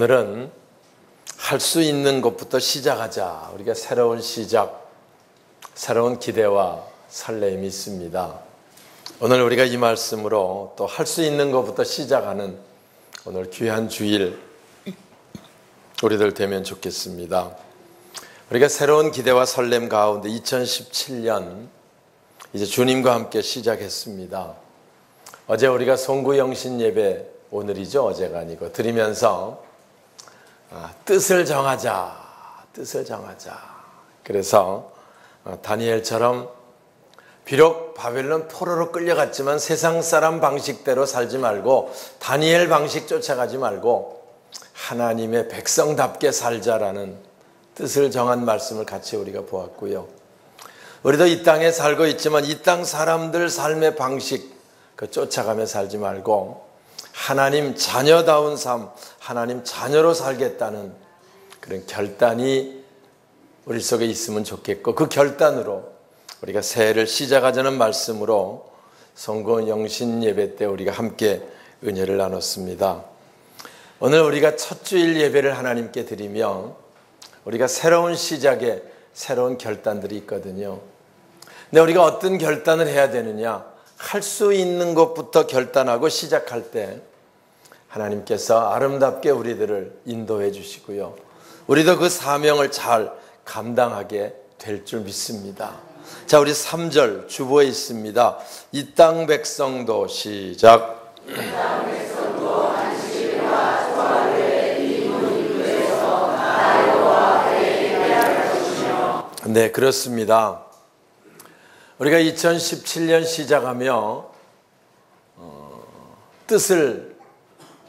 오늘은 할 수 있는 것부터 시작하자. 우리가 새로운 시작, 새로운 기대와 설렘이 있습니다. 오늘 우리가 이 말씀으로 또 할 수 있는 것부터 시작하는 오늘 귀한 주일 우리들 되면 좋겠습니다. 우리가 새로운 기대와 설렘 가운데 2017년 이제 주님과 함께 시작했습니다. 어제 우리가 송구영신 예배, 오늘이죠, 어제가 아니고, 드리면서 뜻을 정하자. 그래서 다니엘처럼 비록 바벨론 포로로 끌려갔지만 세상 사람 방식대로 살지 말고 다니엘 방식 쫓아가지 말고 하나님의 백성답게 살자라는 뜻을 정한 말씀을 같이 우리가 보았고요. 우리도 이 땅에 살고 있지만 이 땅 사람들 삶의 방식 쫓아가며 살지 말고 하나님 자녀다운 삶, 하나님 자녀로 살겠다는 그런 결단이 우리 속에 있으면 좋겠고, 그 결단으로 우리가 새해를 시작하자는 말씀으로 송구영신 예배 때 우리가 함께 은혜를 나눴습니다. 오늘 우리가 첫 주일 예배를 하나님께 드리며 우리가 새로운 시작에 새로운 결단들이 있거든요. 근데 우리가 어떤 결단을 해야 되느냐? 할 수 있는 것부터 결단하고 시작할 때 하나님께서 아름답게 우리들을 인도해 주시고요. 우리도 그 사명을 잘 감당하게 될 줄 믿습니다. 자, 우리 3절 주보에 있습니다. 이 땅 백성도 시작. 이 땅 백성도 안식일과 초하루에 이 문에서 나 여호와께 예배할 것이며. 네, 그렇습니다. 우리가 2017년 시작하며 뜻을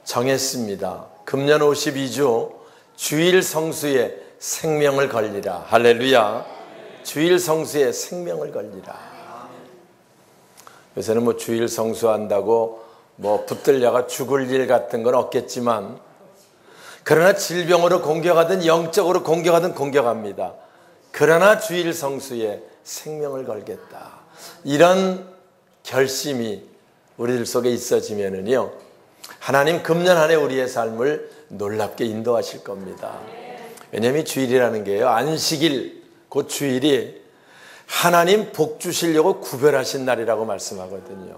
정했습니다. 금년 52주 주일 성수에 생명을 걸리라. 할렐루야. 주일 성수에 생명을 걸리라. 요새는 뭐 주일 성수한다고 뭐 붙들려가 죽을 일 같은 건 없겠지만, 그러나 질병으로 공격하든 영적으로 공격하든 공격합니다. 그러나 주일 성수에 생명을 걸겠다. 이런 결심이 우리들 속에 있어지면은요, 하나님 금년 안에 우리의 삶을 놀랍게 인도하실 겁니다. 왜냐하면 주일이라는 게요, 안식일, 그 주일이 하나님 복 주시려고 구별하신 날이라고 말씀하거든요.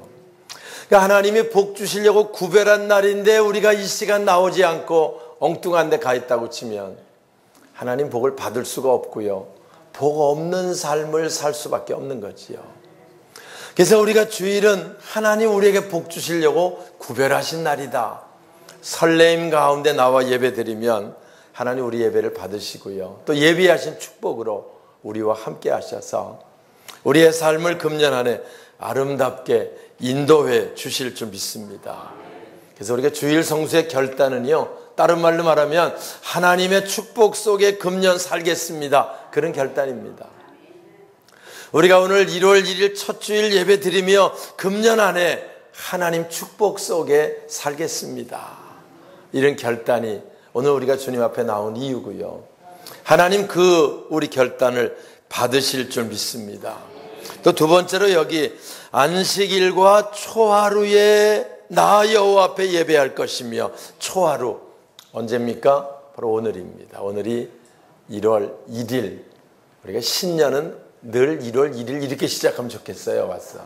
그러니까 하나님이 복 주시려고 구별한 날인데 우리가 이 시간 나오지 않고 엉뚱한 데 가 있다고 치면 하나님 복을 받을 수가 없고요, 복 없는 삶을 살 수밖에 없는 거지요. 그래서 우리가 주일은 하나님 우리에게 복 주시려고 구별하신 날이다. 설레임 가운데 나와 예배드리면 하나님 우리 예배를 받으시고요, 또 예비하신 축복으로 우리와 함께 하셔서 우리의 삶을 금년 안에 아름답게 인도해 주실 줄 믿습니다. 그래서 우리가 주일 성수의 결단은요, 다른 말로 말하면 하나님의 축복 속에 금년 살겠습니다, 그런 결단입니다. 우리가 오늘 1월 1일 첫 주일 예배 드리며 금년 안에 하나님 축복 속에 살겠습니다, 이런 결단이 오늘 우리가 주님 앞에 나온 이유고요. 하나님 그 우리 결단을 받으실 줄 믿습니다. 또 두 번째로 여기 안식일과 초하루에 나 여호와 앞에 예배할 것이며, 초하루 언제입니까? 바로 오늘입니다. 오늘이 1월 1일. 우리가 신년은 늘 1월 1일 이렇게 시작하면 좋겠어요. 와서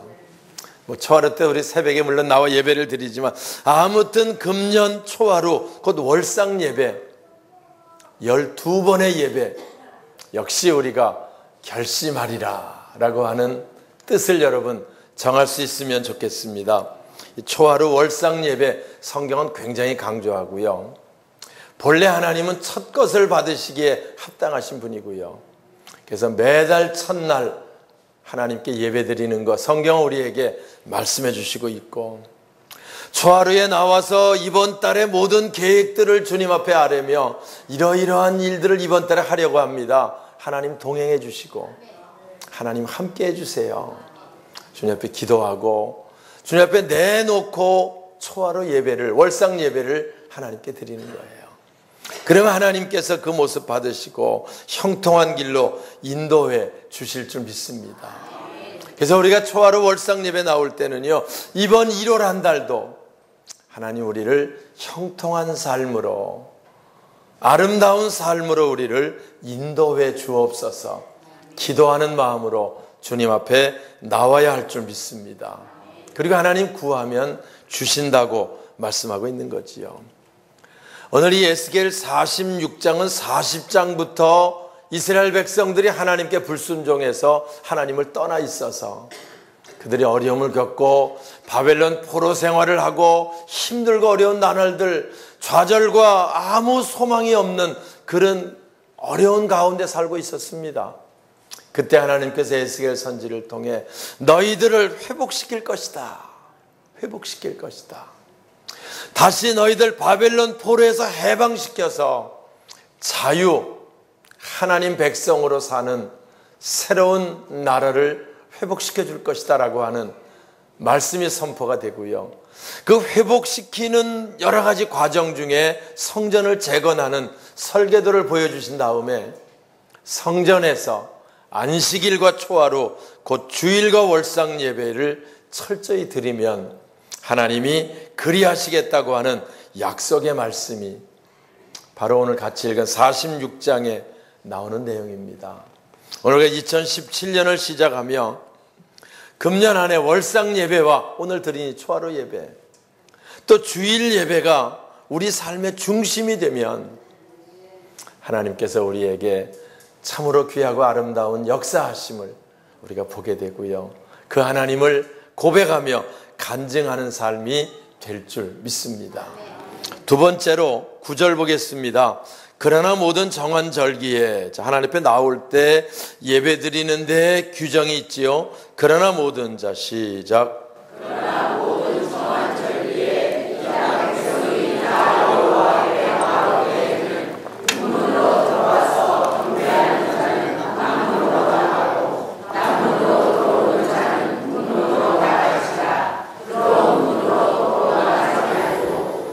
뭐 초하루 때 우리 새벽에 물론 나와 예배를 드리지만, 아무튼 금년 초하루 곧 월상 예배 12번의 예배, 역시 우리가 결심하리라 라고 하는 뜻을 여러분 정할 수 있으면 좋겠습니다. 초하루 월상 예배 성경은 굉장히 강조하고요, 본래 하나님은 첫 것을 받으시기에 합당하신 분이고요. 그래서 매달 첫날 하나님께 예배 드리는 것 성경은 우리에게 말씀해 주시고 있고, 초하루에 나와서 이번 달의 모든 계획들을 주님 앞에 아뢰며 이러이러한 일들을 이번 달에 하려고 합니다. 하나님 동행해 주시고 하나님 함께 해주세요. 주님 앞에 기도하고 주님 앞에 내놓고 초하루 예배를, 월상 예배를 하나님께 드리는 거예요. 그러면 하나님께서 그 모습 받으시고 형통한 길로 인도해 주실 줄 믿습니다. 그래서 우리가 초하루 월상 예배 나올 때는요, 이번 1월 한 달도 하나님 우리를 형통한 삶으로 아름다운 삶으로 우리를 인도해 주옵소서. 기도하는 마음으로 주님 앞에 나와야 할 줄 믿습니다. 그리고 하나님 구하면 주신다고 말씀하고 있는 거지요. 오늘 이 에스겔 46장은 40장부터 이스라엘 백성들이 하나님께 불순종해서 하나님을 떠나 있어서 그들이 어려움을 겪고 바벨론 포로 생활을 하고 힘들고 어려운 나날들, 좌절과 아무 소망이 없는 그런 어려운 가운데 살고 있었습니다. 그때 하나님께서 에스겔 선지를 통해 너희들을 회복시킬 것이다. 회복시킬 것이다. 다시 너희들 바벨론 포로에서 해방시켜서 자유, 하나님 백성으로 사는 새로운 나라를 회복시켜 줄 것이다 라고 하는 말씀이 선포가 되고요. 그 회복시키는 여러 가지 과정 중에 성전을 재건하는 설계도를 보여주신 다음에 성전에서 안식일과 초하루 곧 주일과 월상 예배를 철저히 드리면 하나님이 그리하시겠다고 하는 약속의 말씀이 바로 오늘 같이 읽은 46장에 나오는 내용입니다. 오늘 2017년을 시작하며 금년 안에 월상 예배와 오늘 드린 초하루 예배 또 주일 예배가 우리 삶의 중심이 되면 하나님께서 우리에게 참으로 귀하고 아름다운 역사하심을 우리가 보게 되고요. 그 하나님을 고백하며 간증하는 삶이 될 줄 믿습니다. 두 번째로 9절 보겠습니다. 그러나 모든 정한 절기에 하나님 앞에 나올 때 예배 드리는데 규정이 있지요. 그러나 모든 자 시작. 그러나 모든 정한 절기에 이스라엘 백성이 나 여호와 앞에 나올 때에는 문으로 들어와서 경배하는 자는 남문으로 나가고 남문으로 들어오는 자는 문으로 나갈지라. 들어온 문으로 돌아가지 말고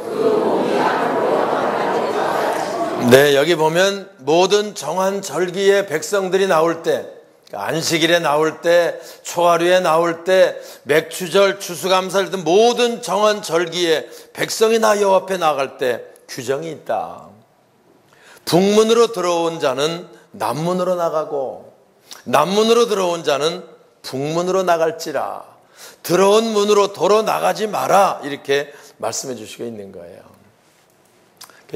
그 몸이 앞으로 나가지 말지니라. 네, 여기 보면 모든 정한 절기에 백성들이 나올 때 안식일에 나올 때, 초하루에 나올 때, 맥추절, 추수감사절 등 모든 정한 절기에 백성이 나 여호와 앞에 나갈 때 규정이 있다. 북문으로 들어온 자는 남문으로 나가고 남문으로 들어온 자는 북문으로 나갈지라. 들어온 문으로 도로 나가지 마라. 이렇게 말씀해 주시고 있는 거예요.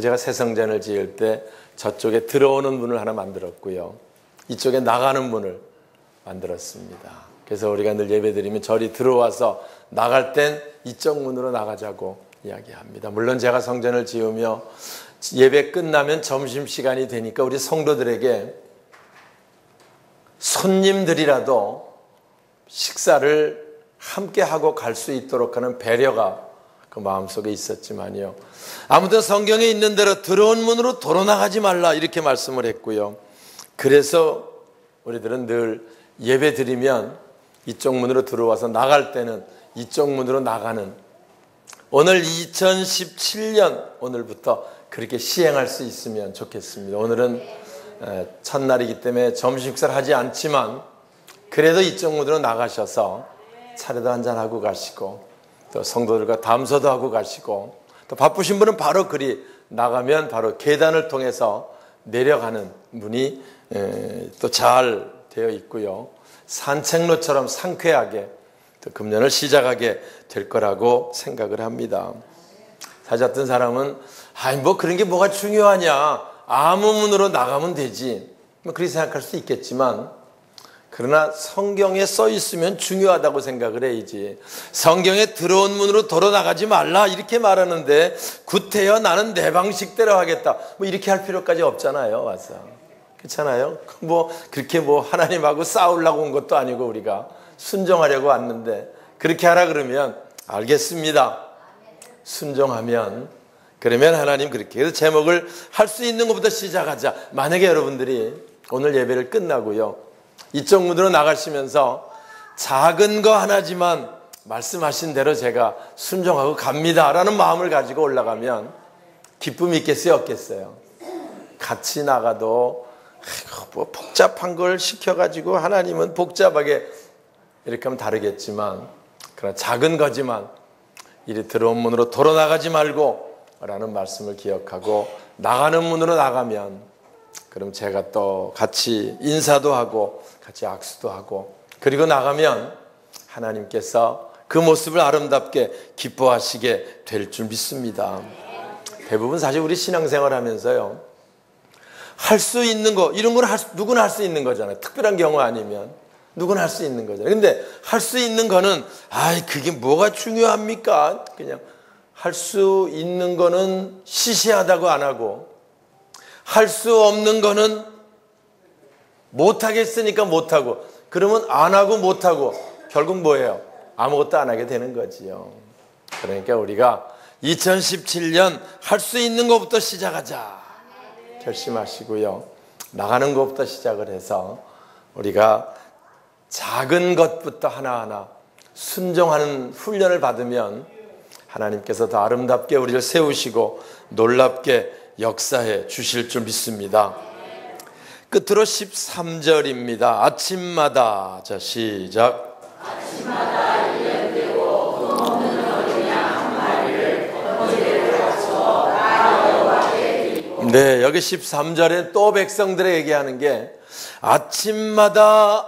제가 새 성전을 지을 때 저쪽에 들어오는 문을 하나 만들었고요. 이쪽에 나가는 문을 만들었습니다. 그래서 우리가 늘 예배드리면 절이 들어와서 나갈 땐 이쪽 문으로 나가자고 이야기합니다. 물론 제가 성전을 지으며 예배 끝나면 점심시간이 되니까 우리 성도들에게 손님들이라도 식사를 함께 하고 갈 수 있도록 하는 배려가 그 마음속에 있었지만요. 아무튼 성경에 있는 대로 들어온 문으로 도로 나가지 말라 이렇게 말씀을 했고요. 그래서 우리들은 늘 예배 드리면 이쪽 문으로 들어와서 나갈 때는 이쪽 문으로 나가는 오늘 2017년 오늘부터 그렇게 시행할 수 있으면 좋겠습니다. 오늘은 첫날이기 때문에 점심 식사를 하지 않지만 그래도 이쪽 문으로 나가셔서 차례도 한잔하고 가시고 또 성도들과 담소도 하고 가시고 또 바쁘신 분은 바로 그리 나가면 바로 계단을 통해서 내려가는 문이 또 잘 되어 있고요. 산책로처럼 상쾌하게 또 금년을 시작하게 될 거라고 생각을 합니다. 사실 어떤 사람은 뭐 그런 게 뭐가 중요하냐. 아무 문으로 나가면 되지. 뭐 그렇게 생각할 수 있겠지만 그러나 성경에 써 있으면 중요하다고 생각을 해야지. 성경에 들어온 문으로 도로 나가지 말라 이렇게 말하는데 구태여 나는 내 방식대로 하겠다. 뭐 이렇게 할 필요까지 없잖아요. 와서. 그렇잖아요. 뭐 그렇게 뭐 하나님하고 싸우려고 온 것도 아니고 우리가 순종하려고 왔는데 그렇게 하라 그러면 알겠습니다. 순종하면 그러면 하나님 그렇게 그래서 제목을 할 수 있는 것부터 시작하자. 만약에 여러분들이 오늘 예배를 끝나고요. 이쪽 문으로 나가시면서 작은 거 하나지만 말씀하신 대로 제가 순종하고 갑니다 라는 마음을 가지고 올라가면 기쁨이 있겠어요 없겠어요? 같이 나가도 뭐 복잡한 걸 시켜가지고 하나님은 복잡하게 이렇게 하면 다르겠지만 그러나 작은 거지만 이리 들어온 문으로 도로 나가지 말고 라는 말씀을 기억하고 나가는 문으로 나가면 그럼 제가 또 같이 인사도 하고 같이 악수도 하고 그리고 나가면 하나님께서 그 모습을 아름답게 기뻐하시게 될 줄 믿습니다. 대부분 사실 우리 신앙생활 하면서요, 할 수 있는 거, 이런 건 누구나 할 수 있는 거잖아요. 특별한 경우 아니면 누구나 할 수 있는 거잖아요. 근데 할 수 있는 거는 그게 뭐가 중요합니까? 그냥 할 수 있는 거는 시시하다고 안 하고 할 수 없는 거는 못하겠으니까 못하고 그러면 안 하고 못하고 결국 뭐예요? 아무것도 안 하게 되는 거지요. 그러니까 우리가 2017년 할 수 있는 것부터 시작하자 결심하시고요. 나가는 것부터 시작을 해서 우리가 작은 것부터 하나하나 순종하는 훈련을 받으면 하나님께서 더 아름답게 우리를 세우시고 놀랍게 역사해 주실 줄 믿습니다. 끝으로 13절입니다. 아침마다, 자 시작. 아침마다 일련되고 흠없는 어린 양 한 마리를 번제를 바쳐 나 여호와께 드리고. 네, 여기 13절에 또 백성들에 얘기하는 게 아침마다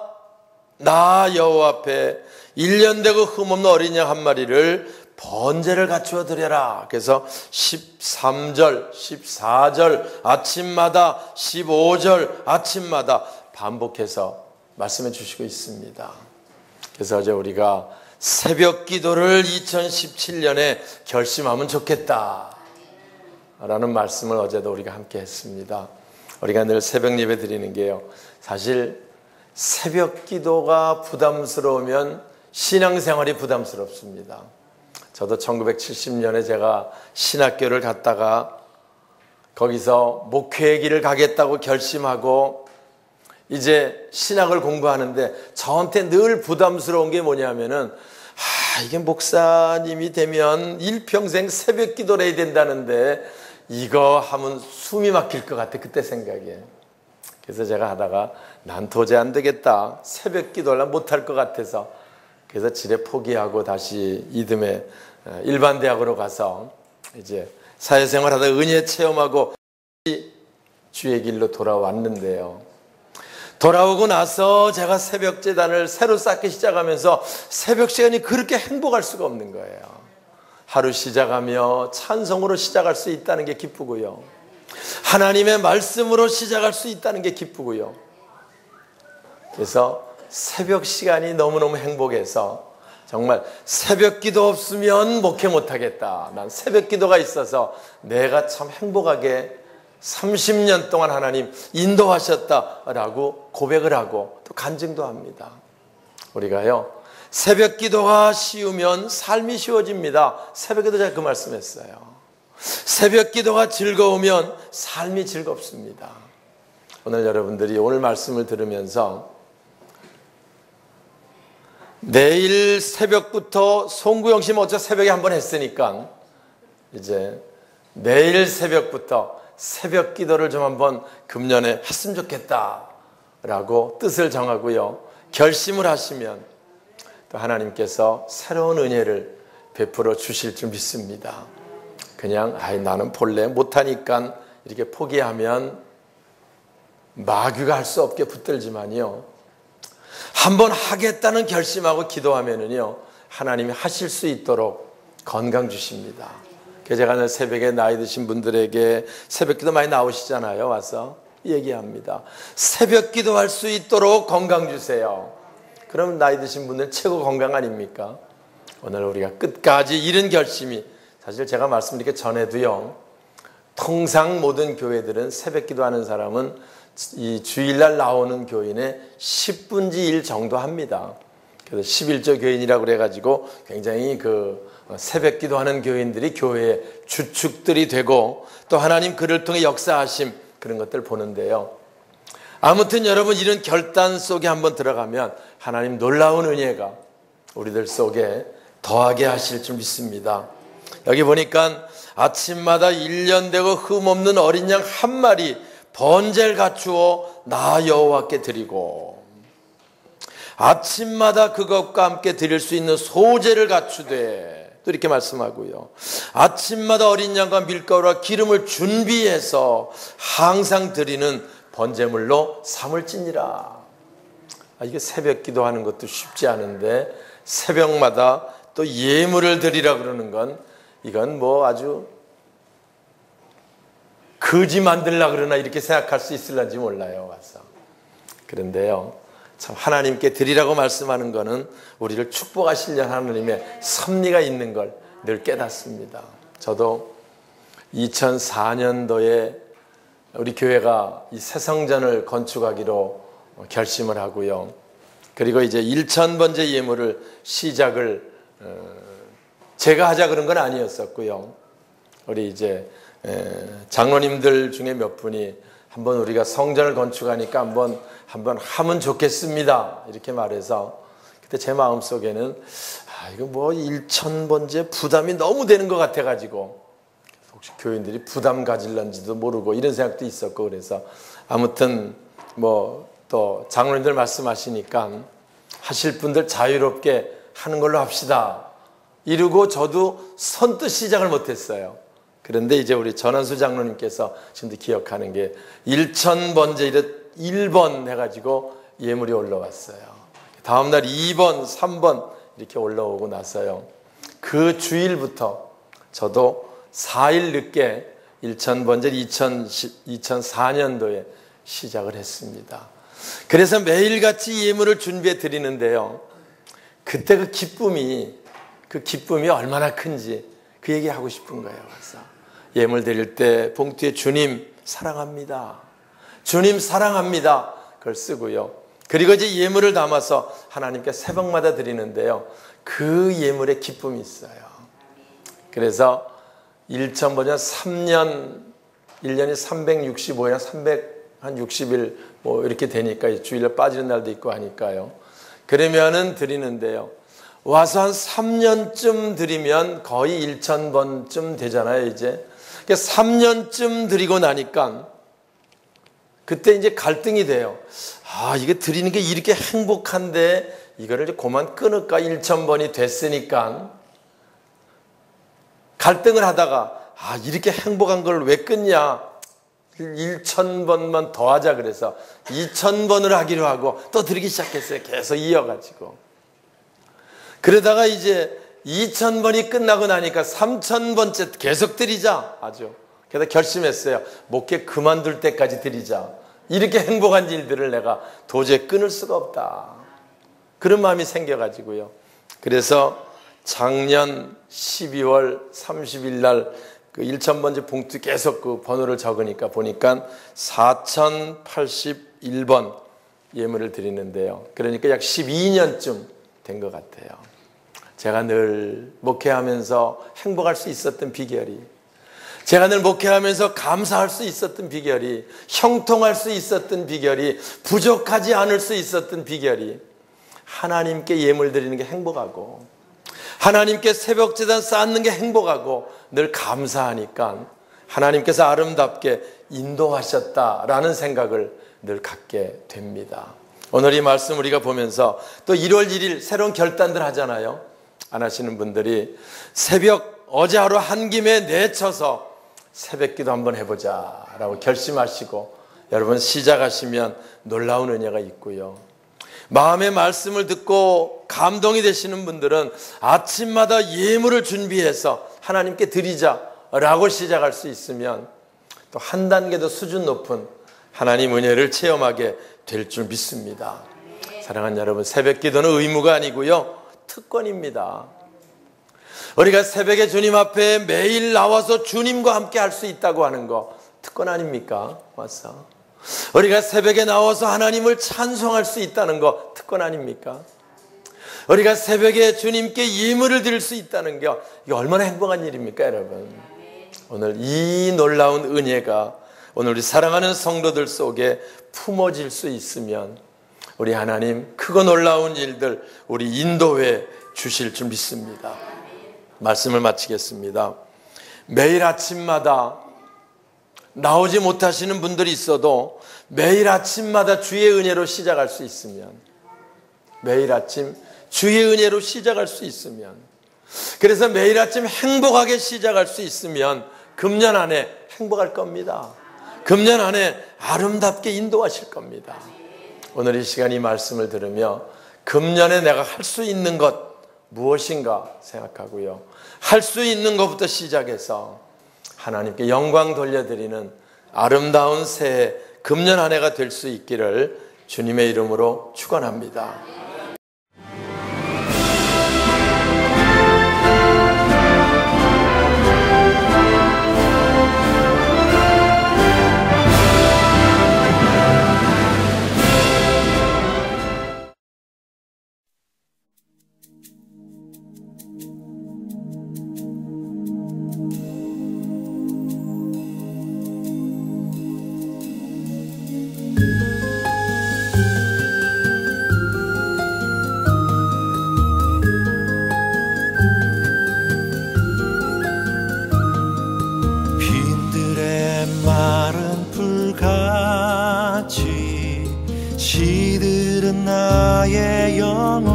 나 여호와 앞에 일련되고 흠없는 어린 양 한 마리를 번제를 갖추어 드려라. 그래서 13절, 14절 아침마다, 15절 아침마다 반복해서 말씀해 주시고 있습니다. 그래서 어제 우리가 새벽 기도를 2017년에 결심하면 좋겠다 라는 말씀을 어제도 우리가 함께 했습니다. 우리가 늘 새벽 예배 드리는 게요, 사실 새벽 기도가 부담스러우면 신앙생활이 부담스럽습니다. 저도 1970년에 제가 신학교를 갔다가 거기서 목회의 길을 가겠다고 결심하고 이제 신학을 공부하는데 저한테 늘 부담스러운 게 뭐냐면은 이게 목사님이 되면 일평생 새벽 기도를 해야 된다는데 이거 하면 숨이 막힐 것 같아, 그때 생각에. 그래서 제가 하다가 난 도저히 안 되겠다, 새벽 기도를 못할 것 같아서 그래서 지레 포기하고 다시 이듬해 일반 대학으로 가서 이제 사회생활 하다가 은혜 체험하고 주의 길로 돌아왔는데요. 돌아오고 나서 제가 새벽 제단을 새로 쌓기 시작하면서 새벽 시간이 그렇게 행복할 수가 없는 거예요. 하루 시작하며 찬송으로 시작할 수 있다는 게 기쁘고요. 하나님의 말씀으로 시작할 수 있다는 게 기쁘고요. 그래서 새벽 시간이 너무너무 행복해서 정말 새벽 기도 없으면 목회 못하겠다, 난 새벽 기도가 있어서 내가 참 행복하게 30년 동안 하나님 인도하셨다라고 고백을 하고 또 간증도 합니다. 우리가요, 새벽 기도가 쉬우면 삶이 쉬워집니다. 새벽 기도 제가 그 말씀했어요. 새벽 기도가 즐거우면 삶이 즐겁습니다. 오늘 여러분들이 오늘 말씀을 들으면서 내일 새벽부터 송구영 씨 어차 새벽에 한번 했으니까 이제 내일 새벽부터 새벽 기도를 좀 한번 금년에 했으면 좋겠다라고 뜻을 정하고요, 결심을 하시면 또 하나님께서 새로운 은혜를 베풀어 주실 줄 믿습니다. 그냥 나는 본래 못하니까 이렇게 포기하면 마귀가 할 수 없게 붙들지만요, 한번 하겠다는 결심하고 기도하면은요, 하나님이 하실 수 있도록 건강 주십니다. 그래서 제가 오늘 새벽에 나이 드신 분들에게 새벽 기도 많이 나오시잖아요. 와서 얘기합니다. 새벽 기도할 수 있도록 건강 주세요. 그럼 나이 드신 분들 최고 건강 아닙니까? 오늘 우리가 끝까지 이런 결심이, 사실 제가 말씀드리기 전에도요, 통상 모든 교회들은 새벽 기도하는 사람은 이 주일날 나오는 교인의 10분의 1 정도 합니다. 그래서 11조 교인이라고 그래가지고 굉장히 그 새벽 기도하는 교인들이 교회의 주축들이 되고 또 하나님 그를 통해 역사하심, 그런 것들 보는데요. 아무튼 여러분, 이런 결단 속에 한번 들어가면 하나님 놀라운 은혜가 우리들 속에 더하게 하실 줄 믿습니다. 여기 보니까 아침마다 일련되고 흠없는 어린 양 한 마리 번제를 갖추어 나 여호와께 드리고, 아침마다 그것과 함께 드릴 수 있는 소제를 갖추되 또 이렇게 말씀하고요. 아침마다 어린 양과 밀가루와 기름을 준비해서 항상 드리는 번제물로 삼을지니라. 이게 새벽 기도하는 것도 쉽지 않은데 새벽마다 또 예물을 드리라 그러는 건 이건 뭐 아주 거지 만들라 그러나 이렇게 생각할 수 있을런지 몰라요. 와서. 그런데요, 참 하나님께 드리라고 말씀하는 것은 우리를 축복하시려는 하나님의 섭리가 있는 걸 늘 깨닫습니다. 저도 2004년도에 우리 교회가 이 새성전을 건축하기로 결심을 하고요. 그리고 이제 1000번째 예물을 시작을 제가 하자 그런 건 아니었었고요. 우리 이제 장로님들 중에 몇 분이 한번 우리가 성전을 건축하니까 한번 하면 좋겠습니다. 이렇게 말해서 그때 제 마음속에는 이거 뭐 1000번째 부담이 너무 되는 것 같아가지고 혹시 교인들이 부담 가질런지도 모르고 이런 생각도 있었고 그래서 아무튼 뭐 또 장로님들 말씀하시니까 하실 분들 자유롭게 하는 걸로 합시다. 이러고 저도 선뜻 시작을 못했어요. 그런데 이제 우리 전원수 장로님께서 지금도 기억하는 게 1000번째 1번 해가지고 예물이 올라왔어요. 다음날 2번, 3번 이렇게 올라오고 나서요. 그 주일부터 저도 4일 늦게 1000번째 2004년도에 시작을 했습니다. 그래서 매일같이 예물을 준비해 드리는데요. 그때 그 기쁨이 얼마나 큰지 그 얘기하고 싶은 거예요. 그래서 예물 드릴 때 봉투에 주님 사랑합니다. 주님 사랑합니다. 그걸 쓰고요. 그리고 이제 예물을 담아서 하나님께 새벽마다 드리는데요. 그 예물에 기쁨이 있어요. 그래서 1000번째 3년 1년이 365일 360일 뭐 이렇게 되니까 주일에 빠지는 날도 있고 하니까요. 그러면은 드리는데요. 와서 한 3년쯤 드리면 거의 1000번쯤 되잖아요, 이제. 그러니까 3년쯤 드리고 나니까 그때 이제 갈등이 돼요. 이게 드리는 게 이렇게 행복한데 이거를 이제 그만 끊을까? 1000번이 됐으니까. 갈등을 하다가 이렇게 행복한 걸 왜 끊냐? 1000번만 더 하자 그래서 2000번을 하기로 하고 또 드리기 시작했어요. 계속 이어가지고. 그러다가 이제 2000번이 끝나고 나니까 3000번째 계속 드리자. 그래서 결심했어요. 목회 그만둘 때까지 드리자. 이렇게 행복한 일들을 내가 도저히 끊을 수가 없다. 그런 마음이 생겨가지고요. 그래서 작년 12월 30일 날 그 1000번째 봉투 계속 그 번호를 적으니까 보니까 4081번 예물을 드리는데요. 그러니까 약 12년쯤 된 것 같아요. 제가 늘 목회하면서 행복할 수 있었던 비결이, 제가 늘 목회하면서 감사할 수 있었던 비결이, 형통할 수 있었던 비결이, 부족하지 않을 수 있었던 비결이 하나님께 예물 드리는 게 행복하고 하나님께 새벽 제단 쌓는 게 행복하고 늘 감사하니까 하나님께서 아름답게 인도하셨다라는 생각을 늘 갖게 됩니다. 오늘 이 말씀 우리가 보면서 또 1월 1일 새로운 결단들 하잖아요. 안 하시는 분들이 새벽 어제 하루 한 김에 내쳐서 새벽 기도 한번 해보자 라고 결심하시고 여러분 시작하시면 놀라운 은혜가 있고요. 마음의 말씀을 듣고 감동이 되시는 분들은 아침마다 예물을 준비해서 하나님께 드리자라고 시작할 수 있으면 또 한 단계 더 수준 높은 하나님 은혜를 체험하게 될 줄 믿습니다. 사랑하는 여러분, 새벽 기도는 의무가 아니고요, 특권입니다. 우리가 새벽에 주님 앞에 매일 나와서 주님과 함께 할 수 있다고 하는 거 특권 아닙니까? 맞어. 우리가 새벽에 나와서 하나님을 찬송할 수 있다는 거 특권 아닙니까? 우리가 새벽에 주님께 예물을 드릴 수 있다는 게 이게 얼마나 행복한 일입니까, 여러분? 오늘 이 놀라운 은혜가 오늘 우리 사랑하는 성도들 속에 품어질 수 있으면 우리 하나님 크고 놀라운 일들 우리 인도해 주실 줄 믿습니다. 말씀을 마치겠습니다. 매일 아침마다 나오지 못하시는 분들이 있어도 매일 아침마다 주의 은혜로 시작할 수 있으면, 매일 아침 주의 은혜로 시작할 수 있으면 그래서 매일 아침 행복하게 시작할 수 있으면 금년 안에 행복할 겁니다. 금년 안에 아름답게 인도하실 겁니다. 오늘 이 시간 이 말씀을 들으며 금년에 내가 할 수 있는 것 무엇인가 생각하고요. 할 수 있는 것부터 시작해서 하나님께 영광 돌려드리는 아름다운 새해 금년 한 해가 될 수 있기를 주님의 이름으로 축원합니다. 마른 풀같이 시들은 나의 영혼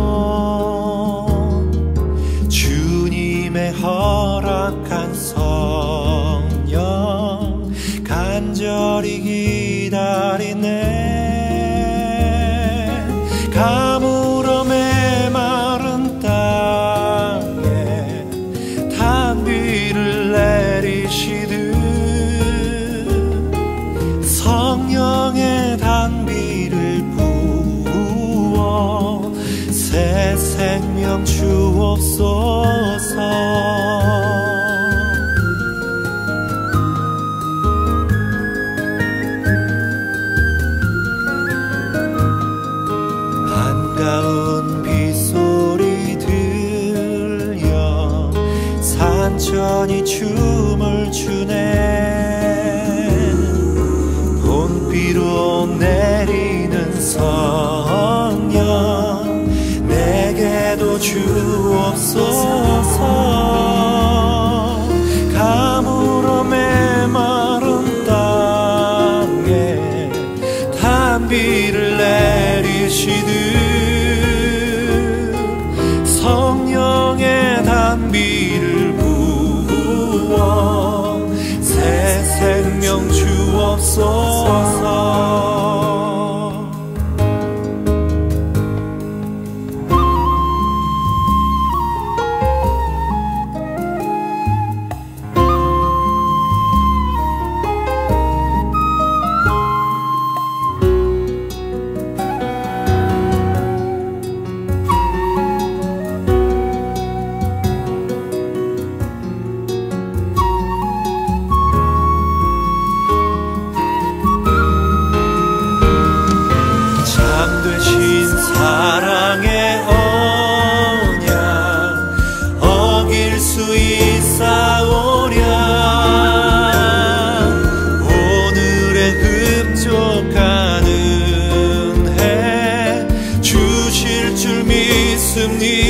주님의 허락한 성령 간절히 기다리네. 가물어 메마른 땅에 단비를 내리시듯 성령의 단비를 부어 새 생명 주옵소서. 반가운 빗소리 들려 산천이 춤을 추네. 비로 내리는 성령 내게도 주옵소서. 가물어 메마른 땅에 단비를 내리시듯 성령의 단비를 부어 새 생명 주옵소서. 사랑의 언약 어길 수 있사오랴. 오늘의 흡족한 은혜 주실 줄 믿습니다.